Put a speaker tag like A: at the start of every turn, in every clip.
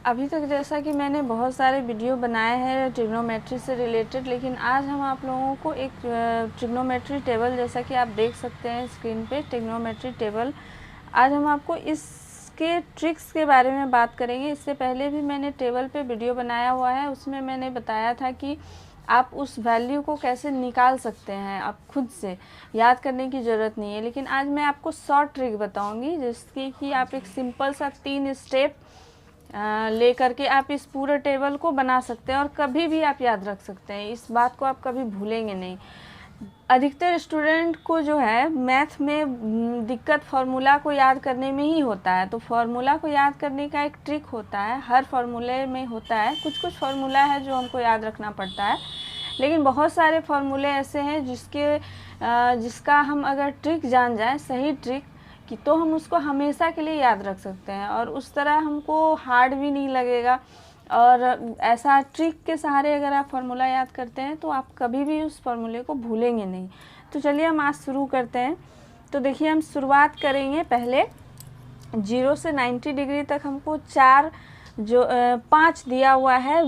A: अभी तक जैसा कि मैंने बहुत सारे वीडियो बनाए हैं ट्रिग्नोमेट्री से रिलेटेड, लेकिन आज हम आप लोगों को एक ट्रिग्नोमेट्री टेबल, जैसा कि आप देख सकते हैं स्क्रीन पे ट्रिग्नोमेट्री टेबल, आज हम आपको इसके ट्रिक्स के बारे में बात करेंगे। इससे पहले भी मैंने टेबल पे वीडियो बनाया हुआ है, उसमें मैंने बताया था कि आप उस वैल्यू को कैसे निकाल सकते हैं, आप खुद से याद करने की ज़रूरत नहीं है। लेकिन आज मैं आपको शॉर्ट ट्रिक बताऊंगी जिसकी कि आप एक सिंपल सा 3 स्टेप ले करके आप इस पूरे टेबल को बना सकते हैं और कभी भी आप याद रख सकते हैं। इस बात को आप कभी भूलेंगे नहीं। अधिकतर स्टूडेंट को जो है मैथ में दिक्कत फार्मूला को याद करने में ही होता है। तो फार्मूला को याद करने का एक ट्रिक होता है, हर फार्मूले में होता है। कुछ कुछ फार्मूला है जो हमको याद रखना पड़ता है, लेकिन बहुत सारे फार्मूले ऐसे हैं जिसका हम अगर ट्रिक जान जाए, सही ट्रिक कि, तो हम उसको हमेशा के लिए याद रख सकते हैं और उस तरह हमको हार्ड भी नहीं लगेगा। और ऐसा ट्रिक के सहारे अगर आप फार्मूला याद करते हैं तो आप कभी भी उस फार्मूले को भूलेंगे नहीं। तो चलिए हम आज शुरू करते हैं। तो देखिए, हम शुरुआत करेंगे पहले 0 से 90 डिग्री तक हमको 5 दिया हुआ है,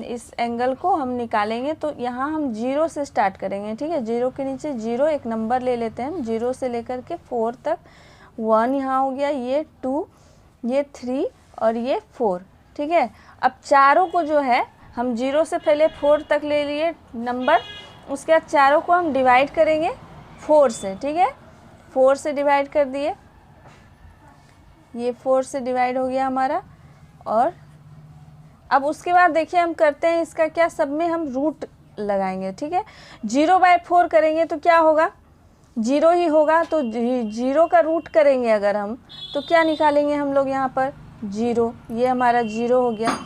A: इस एंगल को हम निकालेंगे। तो यहाँ हम 0 से स्टार्ट करेंगे, ठीक है। 0 के नीचे 0 एक नंबर ले लेते हैं हम, 0 से लेकर के 4 तक। 1 यहाँ हो गया, ये 2, ये 3 और ये 4, ठीक है। अब चारों को जो है हम 0 से पहले 4 तक ले लिए नंबर, उसके बाद चारों को हम डिवाइड करेंगे 4 से, ठीक है। 4 से डिवाइड कर दिए, ये 4 से डिवाइड हो गया हमारा। और अब उसके बाद देखिए हम करते हैं इसका क्या, सब में हम रूट लगाएंगे, ठीक है। 0/4 करेंगे तो क्या होगा, 0 ही होगा। तो 0 का रूट करेंगे अगर हम, तो क्या निकालेंगे हम लोग यहाँ पर, 0। ये हमारा 0 हो गया।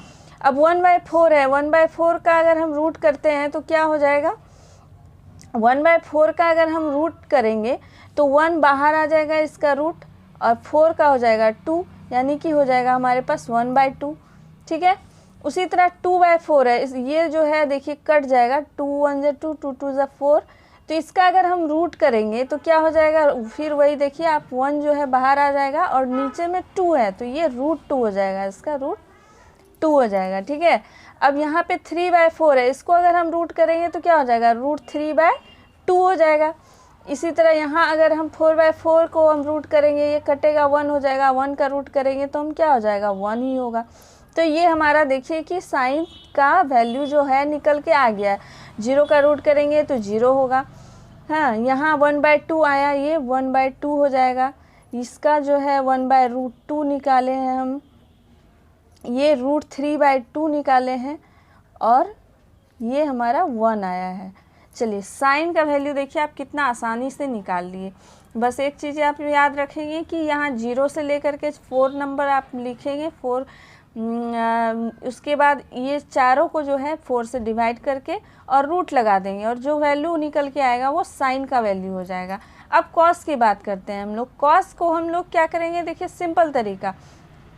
A: अब 1/4 है, 1/4 का अगर हम रूट करते हैं तो क्या हो जाएगा, 1/4 का अगर हम रूट करेंगे तो 1 बाहर आ जाएगा इसका रूट, और 4 का हो जाएगा 2, यानी कि हो जाएगा हमारे पास 1/2, ठीक है। उसी तरह 2/4 है, ये जो है देखिए कट जाएगा, 2 1 = 2, 2 2 = 4। तो इसका अगर हम रूट करेंगे तो क्या हो जाएगा, फिर वही देखिए आप 1 जो है बाहर आ जाएगा और नीचे में 2 है, तो ये √2 हो जाएगा, इसका √2 हो जाएगा, ठीक है। अब यहाँ पे 3/4 है, इसको अगर हम रूट करेंगे तो क्या हो जाएगा, √3/2 हो जाएगा। इसी तरह यहाँ अगर हम 4/4 को हम रूट करेंगे, ये कटेगा 1 हो जाएगा, 1 का रूट करेंगे तो हम क्या हो जाएगा, 1 ही होगा। तो ये हमारा देखिए कि साइन का वैल्यू जो है निकल के आ गया है। 0 का रूट करेंगे तो 0 होगा, हाँ। यहाँ 1/2 आया, ये 1/2 हो जाएगा। इसका जो है 1/√2 निकाले हैं हम, ये √3/2 निकाले हैं, और ये हमारा 1 आया है। चलिए, साइन का वैल्यू देखिए आप कितना आसानी से निकाल लिए। बस एक चीज़ आप याद रखेंगे कि यहाँ 0 से लेकर के 4 नंबर आप लिखेंगे, 4 उसके बाद ये चारों को जो है 4 से डिवाइड करके और रूट लगा देंगे, और जो वैल्यू निकल के आएगा वो साइन का वैल्यू हो जाएगा। अब कॉस की बात करते हैं हम लोग। कॉस को हम लोग क्या करेंगे, देखिए सिंपल तरीका,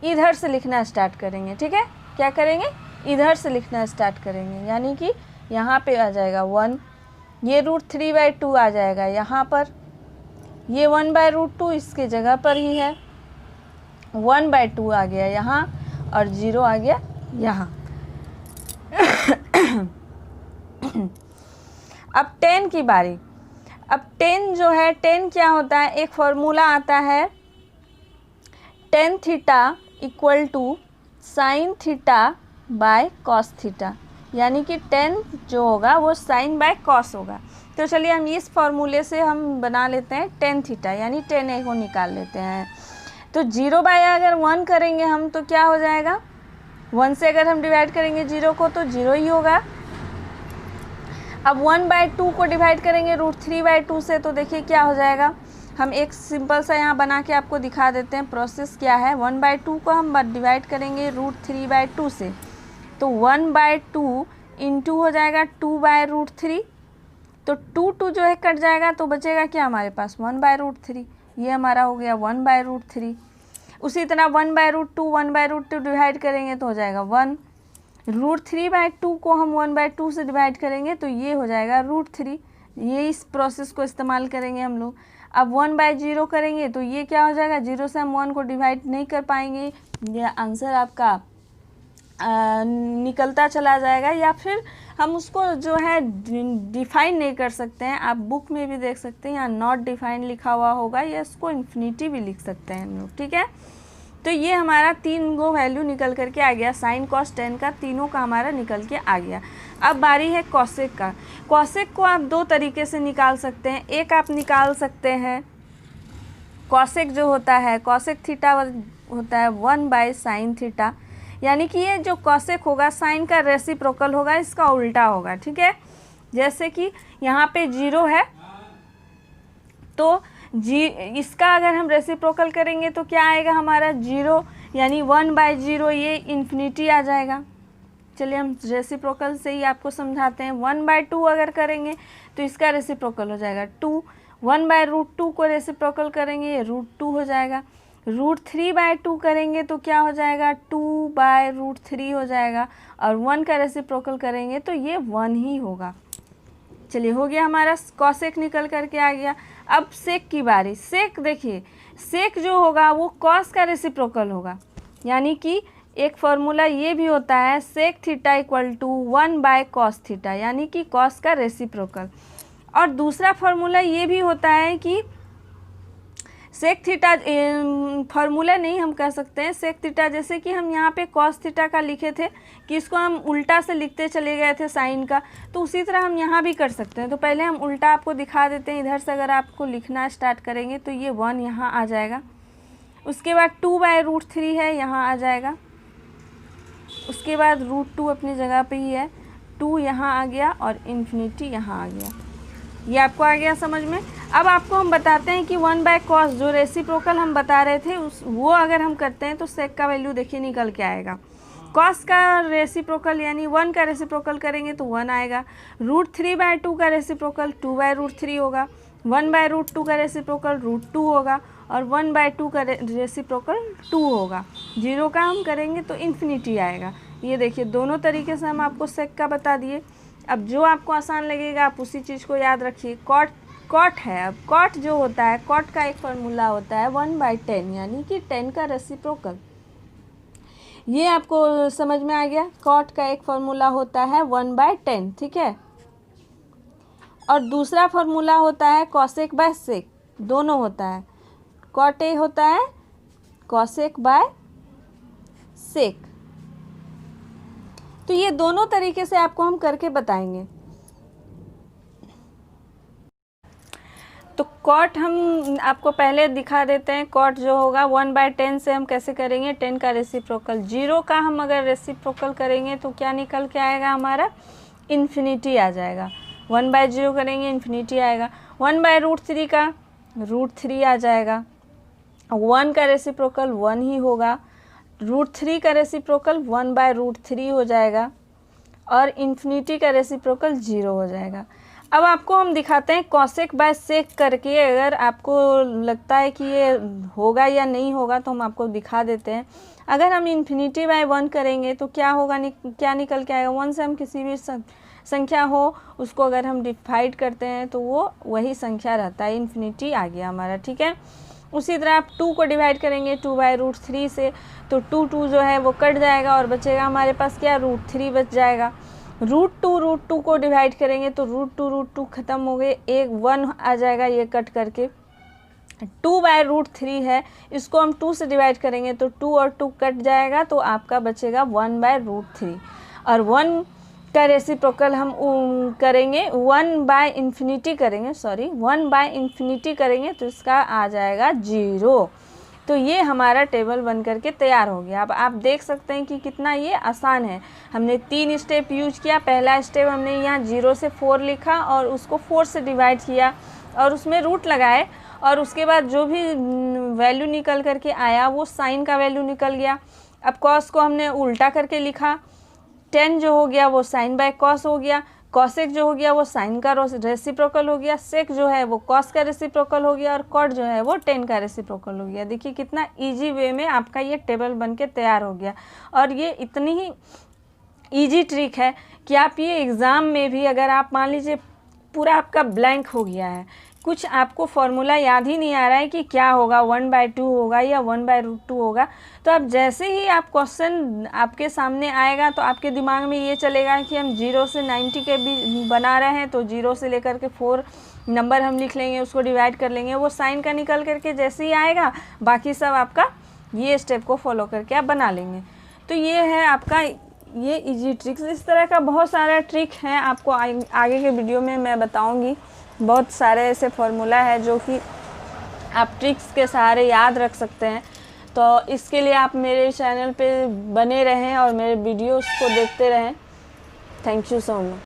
A: इधर से लिखना स्टार्ट करेंगे, ठीक है। क्या करेंगे, इधर से लिखना स्टार्ट करेंगे, यानी कि यहाँ पे आ जाएगा 1, ये √3/2 आ जाएगा यहाँ पर, ये 1/√2 इसके जगह पर ही है, 1/2 आ गया यहाँ, और 0 आ गया यहाँ। अब 10 की बारी। अब 10 जो है, 10 क्या होता है, एक फॉर्मूला आता है, tan थीटा = sin θ/cos θ, यानी कि 10 जो होगा वो sin/cos होगा। तो चलिए हम इस फॉर्मूले से हम बना लेते हैं tan θ, यानी tan a को निकाल लेते हैं। तो 0/1 करेंगे हम तो क्या हो जाएगा, 1 से अगर हम डिवाइड करेंगे 0 को तो 0 ही होगा। अब 1/2 को डिवाइड करेंगे √3/2 से, तो देखिए क्या हो जाएगा। हम एक सिंपल सा यहाँ बना के आपको दिखा देते हैं प्रोसेस क्या है। 1/2 को हम डिवाइड करेंगे √3/2 से, तो 1/2 इंटू हो जाएगा 2/√3, तो 2 जो है कट जाएगा, तो बचेगा क्या हमारे पास, 1/√3, ये हमारा हो गया 1/√3। उसी तरह 1/√2 1/√2 डिवाइड करेंगे तो हो जाएगा 1, √3/2 को हम 1/2 से डिवाइड करेंगे तो ये हो जाएगा √3। ये इस प्रोसेस को इस्तेमाल करेंगे हम लोग। अब 1/0 करेंगे तो ये क्या हो जाएगा, 0 से हम 1 को डिवाइड नहीं कर पाएंगे, ये आंसर आपका निकलता चला जाएगा, या फिर हम उसको जो है डिफाइन नहीं कर सकते हैं। आप बुक में भी देख सकते हैं, यहाँ नॉट डिफाइन लिखा हुआ होगा, या इसको इन्फिनिटी भी लिख सकते हैं हम लोग, ठीक है। तो ये हमारा 3 गो वैल्यू निकल करके आ गया, साइन कॉस टेन का तीनों का हमारा निकल के आ गया। अब बारी है कॉसेक का। कॉसेक को आप 2 तरीके से निकाल सकते हैं। एक आप निकाल सकते हैं कॉसेक जो होता है, कॉसेक थीटा होता है 1/sin थीटा, यानी कि ये जो कॉसेक होगा साइन का रेसिप्रोकल होगा, इसका उल्टा होगा, ठीक है। जैसे कि यहाँ पे 0 है तो इसका अगर हम रेसिप्रोकल करेंगे तो क्या आएगा हमारा 0, यानी 1/0, ये इन्फिनिटी आ जाएगा। चलिए हम रेसिप्रोकल से ही आपको समझाते हैं। 1/2 अगर करेंगे तो इसका रेसिप्रोकल हो जाएगा 2, 1/√2 को रेसिप्रोकल करेंगे ये √2 हो जाएगा, √3/2 करेंगे तो क्या हो जाएगा 2/√3 हो जाएगा, और 1 का रेसिप्रोकल करेंगे तो ये 1 ही होगा। चलिए हो गया हमारा कॉसेक निकल करके आ गया। अब सेक की बारी। सेक देखिए, सेक जो होगा वो कॉस का रेसिप्रोकल होगा, यानी कि एक फॉर्मूला ये भी होता है sec theta equal to 1/cos theta, यानी कि कॉस का रेसिप्रोकल। और दूसरा फॉर्मूला ये भी होता है कि सेक थीटा, फार्मूला नहीं हम कह सकते हैं सेक थीटा, जैसे कि हम यहाँ पे कॉस थीटा का लिखे थे कि इसको हम उल्टा से लिखते चले गए थे साइन का, तो उसी तरह हम यहाँ भी कर सकते हैं। तो पहले हम उल्टा आपको दिखा देते हैं। इधर से अगर आपको लिखना स्टार्ट करेंगे तो ये 1 यहाँ आ जाएगा, उसके बाद 2/√3 है यहाँ आ जाएगा, उसके बाद √2 अपनी जगह पे ही है, 2 यहाँ आ गया और इन्फिनिटी यहाँ आ गया। ये आपको आ गया समझ में। अब आपको हम बताते हैं कि 1/cos जो रेसिप्रोकल हम बता रहे थे वो अगर हम करते हैं तो सेक का वैल्यू देखिए निकल के आएगा। cos का रेसिप्रोकल यानी 1 का रेसिप्रोकल करेंगे तो 1 आएगा, √3/2 का रेसिप्रोकल 2/√3 होगा, 1/√2 का रेसिप्रोकल √2 होगा, और 1/2 का रेसिप्रोकल 2 होगा। 0 का हम करेंगे तो इन्फिनिटी आएगा। ये देखिए दोनों तरीके से हम आपको सेक का बता दिए। अब जो आपको आसान लगेगा आप उसी चीज़ को याद रखिए। कॉट है, अब कॉट जो होता है, कॉट का एक फार्मूला होता है 1/10, यानी कि 10 का रेसिप्रोकल। ये आपको समझ में आ गया। कॉट का एक फार्मूला होता है 1/10, ठीक है। और दूसरा फार्मूला होता है कॉसेक बाय सेक, दोनों होता है। कॉट ए होता है कॉसेक बाय सेक। तो ये दोनों तरीके से आपको हम करके बताएंगे। तो कॉट हम आपको पहले दिखा देते हैं। कॉट जो होगा 1/10 से हम कैसे करेंगे, 10 का रेसिप्रोकल। 0 का हम अगर रेसिप्रोकल करेंगे तो क्या निकल के आएगा हमारा, इन्फिनिटी आ जाएगा। 1/0 करेंगे इन्फिनिटी आएगा। 1/√3 का √3 आ जाएगा। 1 का रेसिप्रोकल 1 ही होगा, √3 का रेसिप्रोकल 1/√3 हो जाएगा, और इन्फिनिटी का रेसिप्रोकल 0 हो जाएगा। अब आपको हम दिखाते हैं कॉसेक बाय सेक करके। अगर आपको लगता है कि ये होगा या नहीं होगा तो हम आपको दिखा देते हैं। अगर हम इन्फिनिटी बाय 1 करेंगे तो क्या होगा, क्या निकल के आएगा। 1 से हम किसी भी संख्या हो उसको अगर हम डिवाइड करते हैं तो वो वही संख्या रहता है, इन्फिनिटी आ गया हमारा, ठीक है। उसी तरह आप 2 को डिवाइड करेंगे 2/√3 से, तो 2 जो है वो कट जाएगा और बचेगा हमारे पास क्या, √3 बच जाएगा। √2 को डिवाइड करेंगे तो √2 ख़त्म हो गए, एक 1 आ जाएगा ये कट करके। 2/√3 है, इसको हम 2 से डिवाइड करेंगे तो 2 और 2 कट जाएगा, तो आपका बचेगा 1/√3। और 1 का रेसिप्रोकल हम करेंगे 1/∞ करेंगे, 1/∞ करेंगे तो इसका आ जाएगा 0। तो ये हमारा टेबल बन करके तैयार हो गया। अब आप देख सकते हैं कि कितना ये आसान है। हमने 3 स्टेप यूज किया। पहला स्टेप हमने यहाँ 0 से 4 लिखा और उसको 4 से डिवाइड किया और उसमें रूट लगाए, और उसके बाद जो भी वैल्यू निकल करके आया वो साइन का वैल्यू निकल गया। अब कॉस को हमने उल्टा करके लिखा, 10 जो हो गया वो साइन बाय कॉस हो गया, कॉसेक जो हो गया वो साइन का रेसिप्रोकल हो गया, सेक जो है वो कॉस का रेसिप्रोकल हो गया, और कॉट जो है वो 10 का रेसिप्रोकल हो गया। देखिए कितना इजी वे में आपका ये टेबल बन के तैयार हो गया। और ये इतनी ही इजी ट्रिक है कि आप ये एग्ज़ाम में भी, अगर आप मान लीजिए पूरा आपका ब्लैंक हो गया है कुछ आपको फॉर्मूला याद ही नहीं आ रहा है कि क्या होगा, 1/2 होगा या 1/√2 होगा, तो आप जैसे ही आप क्वेश्चन आपके सामने आएगा तो आपके दिमाग में ये चलेगा कि हम 0 से 90 के भी बना रहे हैं, तो 0 से लेकर के 4 नंबर हम लिख लेंगे, उसको डिवाइड कर लेंगे, वो साइन का निकल करके जैसे ही आएगा बाकी सब आपका ये स्टेप को फॉलो करके आप बना लेंगे। तो ये है आपका ये इजी ट्रिक्स। इस तरह का बहुत सारा ट्रिक है, आपको आगे के वीडियो में मैं बताऊंगी। बहुत सारे ऐसे फॉर्मूला है जो कि आप ट्रिक्स के सहारे याद रख सकते हैं। तो इसके लिए आप मेरे चैनल पे बने रहें और मेरे वीडियोस को देखते रहें। Thank you so much.